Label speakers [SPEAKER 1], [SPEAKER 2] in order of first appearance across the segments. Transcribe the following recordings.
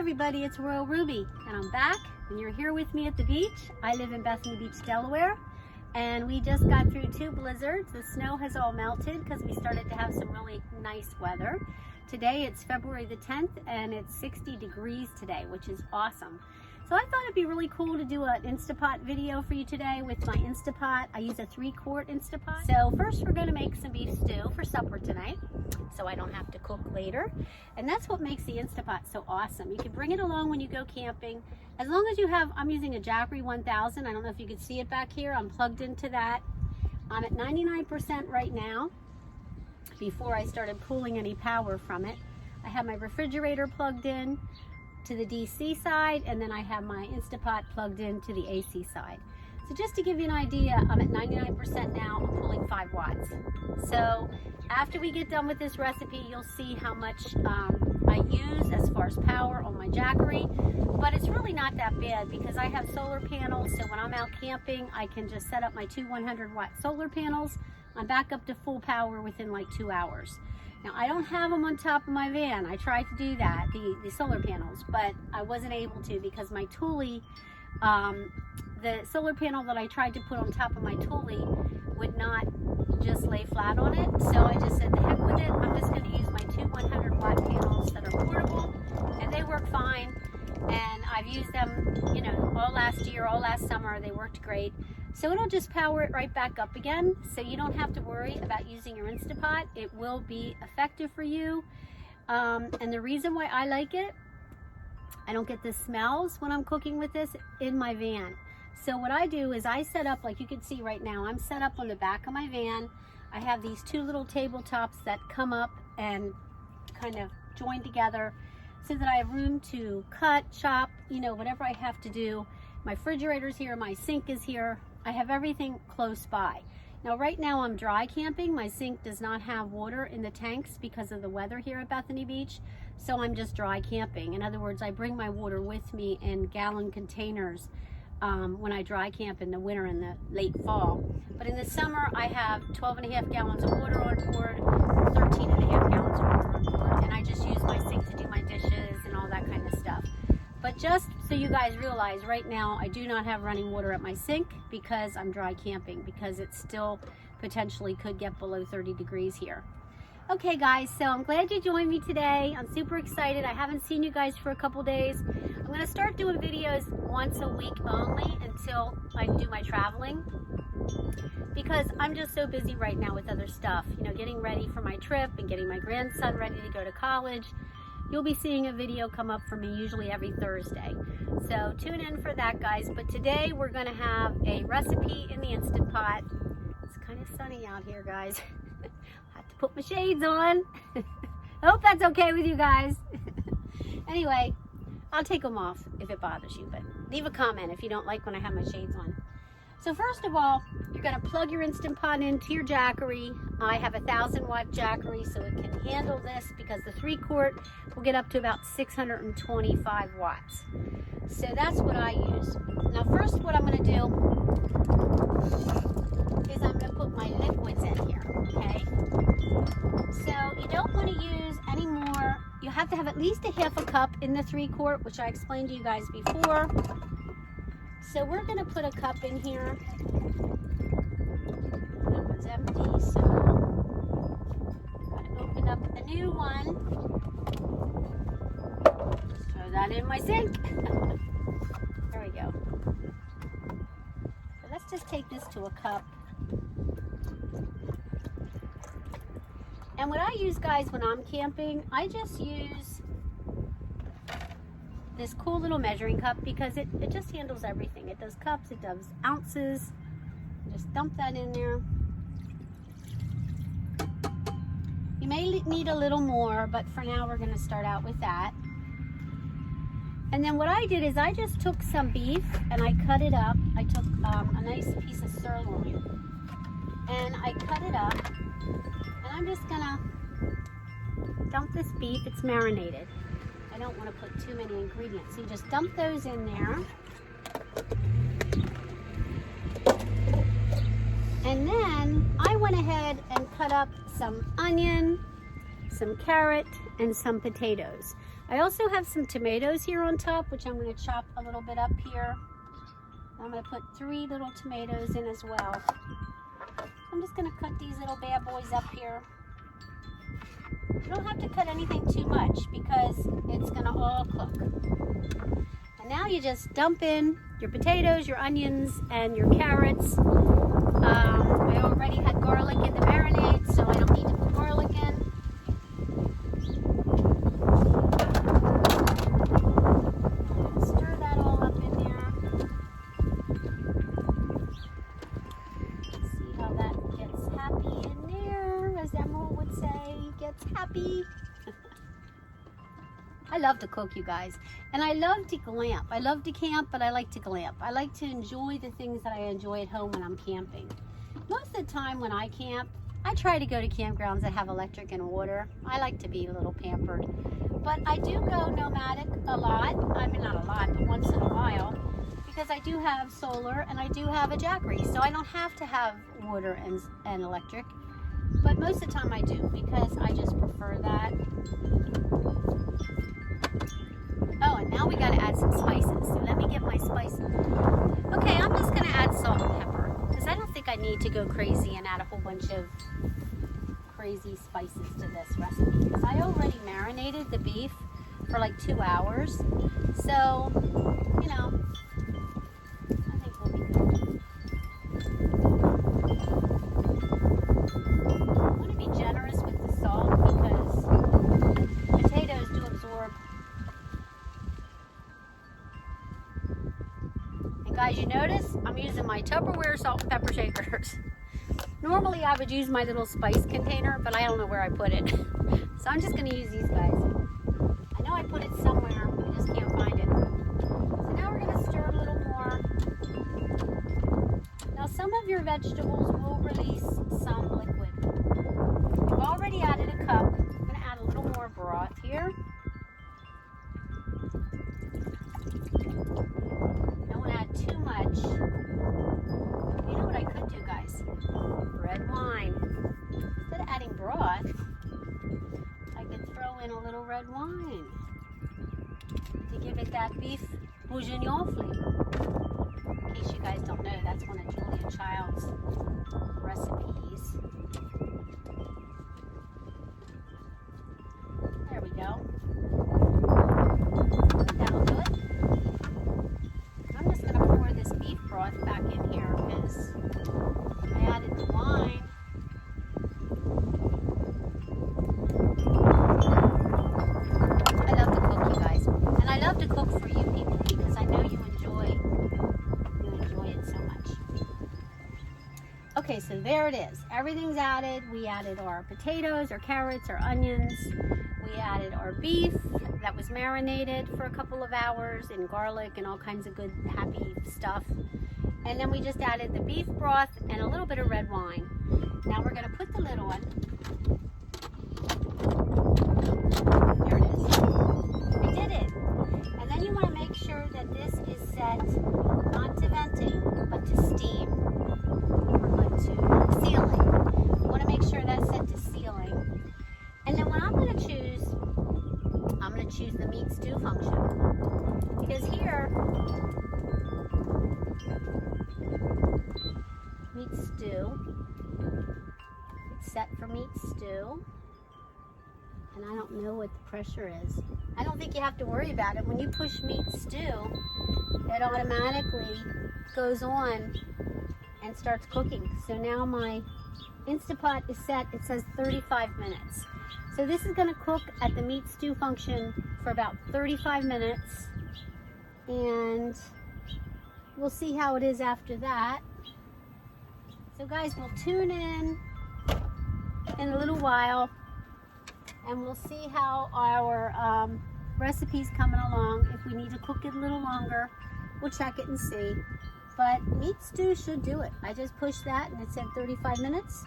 [SPEAKER 1] everybody, it's Royal Ruby and I'm back and you're here with me at the beach. I live in Bethany Beach, Delaware, and we just got through 2 blizzards. The snow has all melted because we started to have some really nice weather. Today it's February the 10th and it's 60 degrees today, which is awesome. So I thought it'd be really cool to do an Instapot video for you today with my Instapot. I use a 3-quart Instapot. So first we're gonna make some beef stew for supper tonight, so I don't have to cook later. And that's what makes the Instapot so awesome. You can bring it along when you go camping. As long as you have, I'm using a Jackery 1000. I don't know if you can see it back here. I'm plugged into that. I'm at 99% right now before I started pulling any power from it. I have my refrigerator plugged in to the DC side, and then I have my Instapot plugged in to the AC side. So just to give you an idea, I'm at 99% now. I'm pulling 5 watts. So after we get done with this recipe, you'll see how much I use as far as power on my Jackery. But it's really not that bad because I have solar panels, so when I'm out camping, I can just set up my 2 100-watt solar panels. I'm back up to full power within like 2 hours. Now, I don't have them on top of my van. I tried to do that, the solar panels, but I wasn't able to because my Thule, the solar panel that I tried to put on top of my Thule would not just lay flat on it. So I just said, the heck with it. I'm just going to use my 2 100-watt panels that are portable, and they work fine. And I've used them, you know, all last year, all last summer. They worked great. So it'll just power it right back up again. So you don't have to worry about using your Instapot. It will be effective for you. And the reason why I like it, I don't get the smells when I'm cooking with this in my van. So what I do is I set up, like you can see right now, I'm set up on the back of my van. I have these 2 little tabletops that come up and kind of join together so that I have room to cut, chop, you know, whatever I have to do. My refrigerator's here, my sink is here. I have everything close by. Now right now I'm dry camping. My sink does not have water in the tanks because of the weather here at Bethany Beach. So I'm just dry camping. In other words, I bring my water with me in gallon containers when I dry camp in the winter and the late fall. But in the summer I have 12.5 gallons of water on board, 13.5 gallons of water on board. And I just use my sink to do my dishes and all that kind of stuff. But just so you guys realize, right now I do not have running water at my sink because I'm dry camping, because it still potentially could get below 30 degrees here. Okay guys, so I'm glad you joined me today. I'm super excited. I haven't seen you guys for a couple days. I'm going to start doing videos once a week only until I do my traveling, because I'm just so busy right now with other stuff, you know, getting ready for my trip and getting my grandson ready to go to college. You'll be seeing a video come up for me usually every Thursday. So tune in for that, guys. But today we're going to have a recipe in the Instant Pot. It's kind of sunny out here, guys. I have to put my shades on. I hope that's okay with you guys. Anyway, I'll take them off if it bothers you, but leave a comment if you don't like when I have my shades on. So first of all, you're going to plug your Instant Pot into your Jackery. I have a 1000-watt Jackery, so it can handle this because the 3-quart will get up to about 625 watts. So that's what I use. Now first what I'm going to do is I'm going to put my liquids in here, okay? So you don't want to use any more. You have to have at least a 1/2 cup in the 3-quart, which I explained to you guys before. So we're going to put a cup in here. That one's empty, so I'm going to open up a new one. Just throw that in my sink. There we go. So let's just take this to a cup. And what I use, guys, when I'm camping, I just use this cool little measuring cup because it just handles everything. It does cups, it does ounces. Just dump that in there. You may need a little more, but for now we're going to start out with that. And then what I did is I just took some beef and I cut it up. I took a nice piece of sirloin and I cut it up, and I'm just going to dump this beef. It's marinated. I don't want to put too many ingredients. So you just dump those in there. And then I went ahead and cut up some onion, some carrot, and some potatoes. I also have some tomatoes here on top, which I'm going to chop a little bit up here. I'm going to put 3 little tomatoes in as well. I'm just going to cut these little bad boys up here. You don't have to cut anything too much because it's going to all cook. And now you just dump in your potatoes, your onions, and your carrots. I already had garlic in the marinade, so I don't need to put garlic in. Stir that all up in there. See how that gets happy in there, as Emerald would say, gets happy. I love to cook, you guys, and I love to glamp. I love to camp, but I like to glamp. I like to enjoy the things that I enjoy at home when I'm camping. Most of the time when I camp, I try to go to campgrounds that have electric and water. I like to be a little pampered, but I do go nomadic a lot. I mean, not a lot, but once in a while, because I do have solar and I do have a jackery, so I don't have to have water and electric. But most of the time I do, because I just prefer that. Oh, and now we got to add some spices. So let me get my spices. Okay, I'm just going to add salt and pepper, because I don't think I need to go crazy and add a whole bunch of crazy spices to this recipe, because I already marinated the beef for like 2 hours. So, you know, I think we'll be good. I want to be generous with the salt because potatoes do absorb. And guys, you notice I'm using my Tupperware salt and pepper shakers. Normally I would use my little spice container, but I don't know where I put it. So I'm just going to use these guys. I know I put it somewhere, I just can't find it. So now we're going to stir a little more. Now some of your vegetables will release some liquid. We've already added a cup. I'm going to add a little more broth here. Don't want to add too much. You know what I could do, guys? Red wine. Instead of adding broth, I could throw in a little red wine to give it that beef bourguignon flavor. In case you guys don't know, that's one of Julia Child's recipes. There we go. That'll do it. I'm just going to pour this beef broth back in here because I added the wine. I love to cook, you guys. And I love to cook for you people because I know you enjoy it so much. Okay, so there it is. Everything's added. We added our potatoes, our carrots, our onions. We added our beef that was marinated for a couple of hours in garlic and all kinds of good, happy stuff. And then we just added the beef broth and a little bit of red wine. Now we're going to put the lid on. There it is. We did it. And then you want to make sure that this is set not to venting, but to steam. Or to sealing. You want to make sure that's set to sealing. And then what I'm going to choose, I'm going to choose the meat stew function. Because here, meat stew, it's set for meat stew. And I don't know what the pressure is. I don't think you have to worry about it. When you push meat stew, it automatically goes on and starts cooking. So now my Instapot is set, it says 35 minutes. So this is going to cook at the meat stew function for about 35 minutes. And we'll see how it is after that. So guys, we'll tune in a little while and we'll see how our recipe's coming along. If we need to cook it a little longer, we'll check it and see. But meat stew should do it. I just pushed that and it said 35 minutes.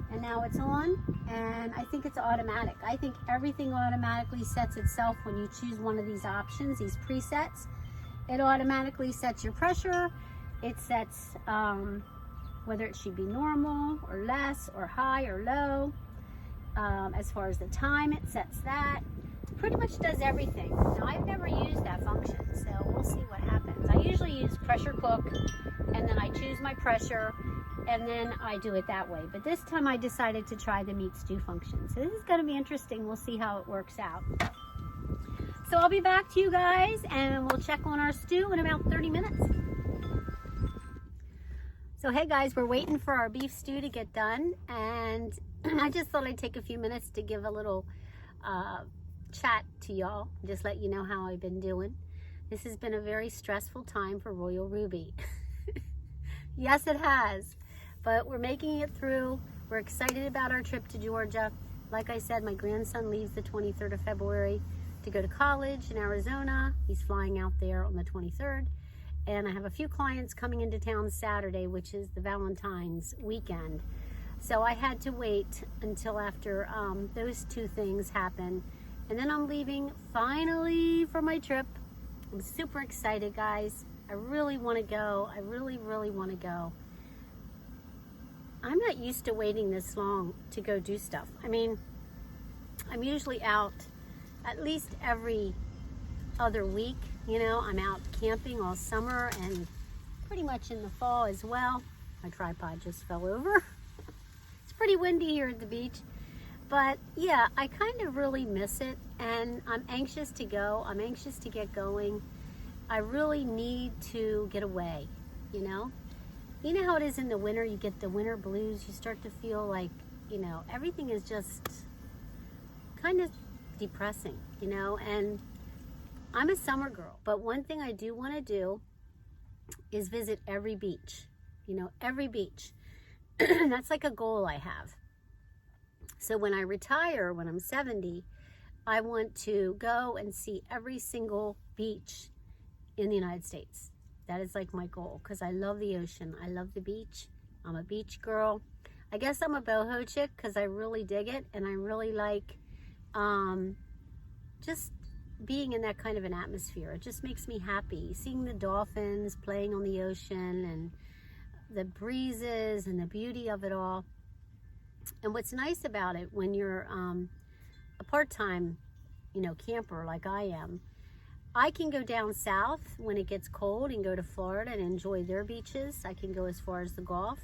[SPEAKER 1] And now it's on, and I think it's automatic. I think everything automatically sets itself when you choose one of these options, these presets. It automatically sets your pressure. It sets whether it should be normal or less or high or low. As far as the time, it sets that. pretty much does everything. Now, I've never used that function, so we'll see what happens. I usually use pressure cook, and then I choose my pressure, and then I do it that way. But this time I decided to try the meat stew function. So this is going to be interesting. We'll see how it works out. So I'll be back to you guys, and we'll check on our stew in about 30 minutes. So hey guys, we're waiting for our beef stew to get done, and I just thought I'd take a few minutes to give a little chat to y'all, just let you know how I've been doing. This has been a very stressful time for Royal Ruby. Yes, it has, but we're making it through. We're excited about our trip to Georgia. Like I said, my grandson leaves the 23rd of February to go to college in Arizona. He's flying out there on the 23rd. And I have a few clients coming into town Saturday, which is the Valentine's weekend. So I had to wait until after those two things happen. And then I'm leaving finally for my trip. I'm super excited, guys. I really want to go. I really, really want to go. I'm not used to waiting this long to go do stuff. I mean, I'm usually out at least every other week. You know, I'm out camping all summer and pretty much in the fall as well. My tripod just fell over. It's pretty windy here at the beach. But yeah, I kind of really miss it, and I'm anxious to go. I'm anxious to get going. I really need to get away, you know? You know how it is in the winter, you get the winter blues. You start to feel like, you know, everything is just kind of depressing, you know? And I'm a summer girl, but one thing I do want to do is visit every beach, you know, every beach. That's like a goal I have. So when I retire, when I'm 70, I want to go and see every single beach in the United States. That is like my goal, because I love the ocean. I love the beach. I'm a beach girl. I guess I'm a boho chick because I really dig it, and I really like just being in that kind of an atmosphere. It just makes me happy. Seeing the dolphins playing on the ocean and the breezes and the beauty of it all. And what's nice about it, when you're a part-time, you know, camper like I am, I can go down south when it gets cold and go to Florida and enjoy their beaches. I can go as far as the Gulf.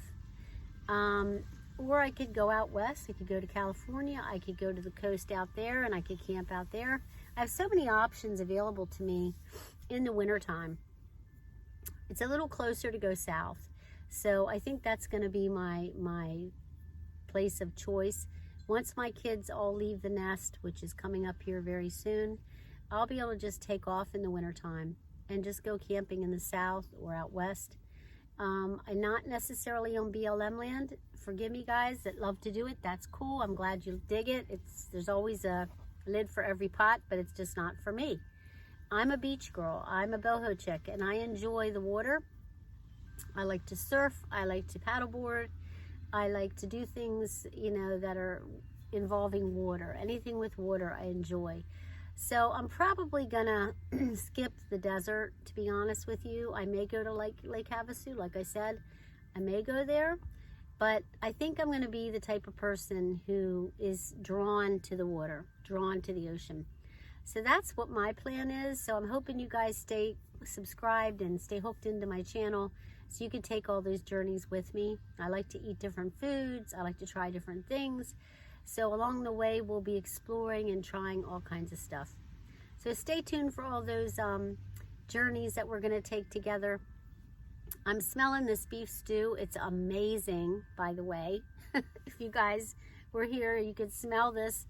[SPEAKER 1] Or I could go out west. I could go to California. I could go to the coast out there, and I could camp out there. I have so many options available to me in the wintertime. It's a little closer to go south. So I think that's going to be my place of choice. Once my kids all leave the nest, which is coming up here very soon, I'll be able to just take off in the wintertime and just go camping in the south or out west. I'm not necessarily on BLM land. Forgive me, guys that love to do it. That's cool. I'm glad you dig it. There's always a lid for every pot, but it's just not for me. I'm a beach girl. I'm a boho chick, and I enjoy the water. I like to surf. I like to paddleboard. I like to do things, you know, that are involving water. Anything with water, I enjoy. So I'm probably gonna skip the desert, to be honest with you. I may go to Lake Havasu, like I said. I may go there, but I think I'm gonna be the type of person who is drawn to the water, drawn to the ocean. So that's what my plan is. So I'm hoping you guys stay subscribed and stay hooked into my channel so you can take all those journeys with me. I like to eat different foods. I like to try different things. So along the way, we'll be exploring and trying all kinds of stuff. So stay tuned for all those journeys that we're gonna take together. I'm smelling this beef stew. It's amazing, by the way. If you guys were here, you could smell this.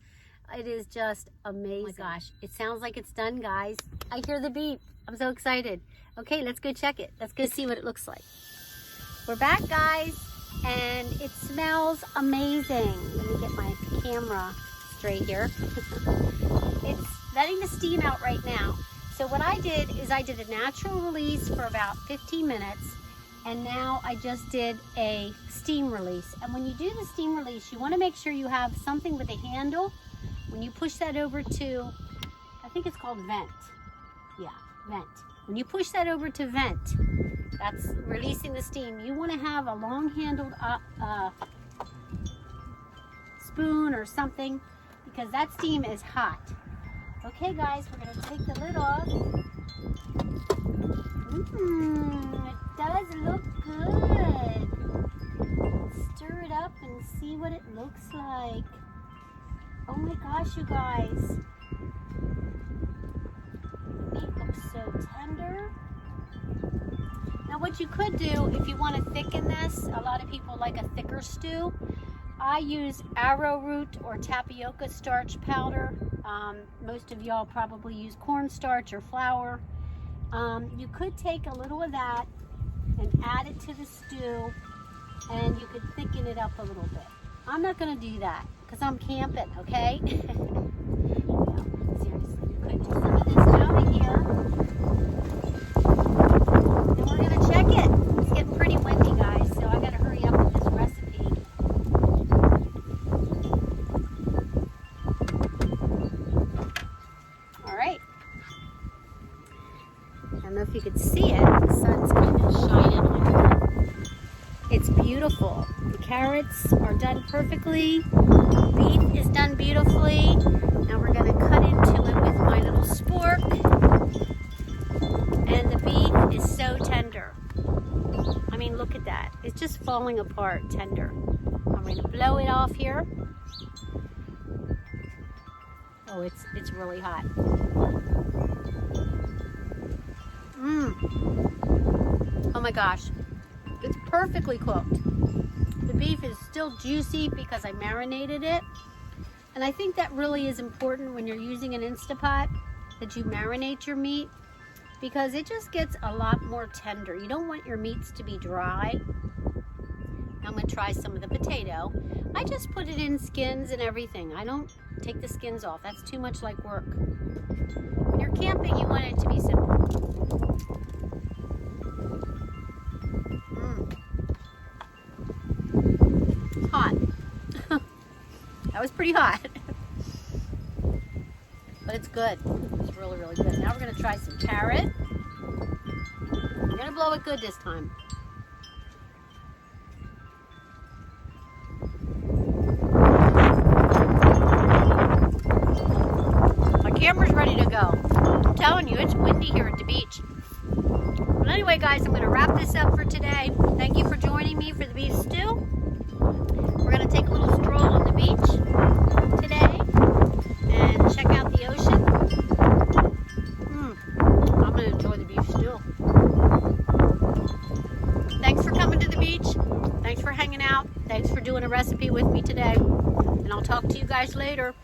[SPEAKER 1] It is just amazing. Oh my gosh, it sounds like it's done, guys. I hear the beep. I'm so excited. Okay, let's go check it. Let's go see what it looks like. We're back, guys, and it smells amazing. Let me get my camera straight here. It's letting the steam out right now. So what I did is I did a natural release for about 15 minutes, and now I just did a steam release. And when you do the steam release, you want to make sure you have something with a handle. When you push that over to, I think it's called vent. Yeah, vent. When you push that over to vent, that's releasing the steam. You want to have a long-handled spoon or something, because that steam is hot. Okay guys, we're gonna take the lid off. It does look good. Stir it up and see what it looks like. Oh my gosh, you guys. The meat looks so tender. Now what you could do if you want to thicken this, a lot of people like a thicker stew. I use arrowroot or tapioca starch powder. Most of y'all probably use cornstarch or flour. You could take a little of that and add it to the stew, and you could thicken it up a little bit. I'm not going to do that because I'm camping, okay? No, seriously, you could do some of this out of here. And we're going to check it. It's getting pretty windy, guys, so I got to hurry up with this recipe. All right. I don't know if you could see it. The sun's kind of shining on it. It's beautiful. The carrots are done perfectly. Beef is done beautifully. Now we're going to cut into it with my little spork. And the beef is so tender. I mean, look at that. It's just falling apart tender. I'm going to blow it off here. Oh, it's really hot. Oh my gosh. It's perfectly cooked. The beef is still juicy because I marinated it. And I think that really is important when you're using an Instapot, that you marinate your meat, because it just gets a lot more tender. You don't want your meats to be dry. I'm going to try some of the potato. I just put it in skins and everything. I don't take the skins off. That's too much like work. When you're camping, you want it to be simple. Hot. That was pretty hot. But it's good. It's really, really good. Now we're going to try some carrot. I'm going to blow it good this time. My camera's ready to go. I'm telling you, it's windy here at the beach. But anyway, guys, I'm going to wrap this up for today. Thank you for joining me for the beef stew. We're going to take a little stroll on the beach today and check out the ocean. I'm going to enjoy the beef stew. Thanks for coming to the beach. Thanks for hanging out. Thanks for doing a recipe with me today. And I'll talk to you guys later.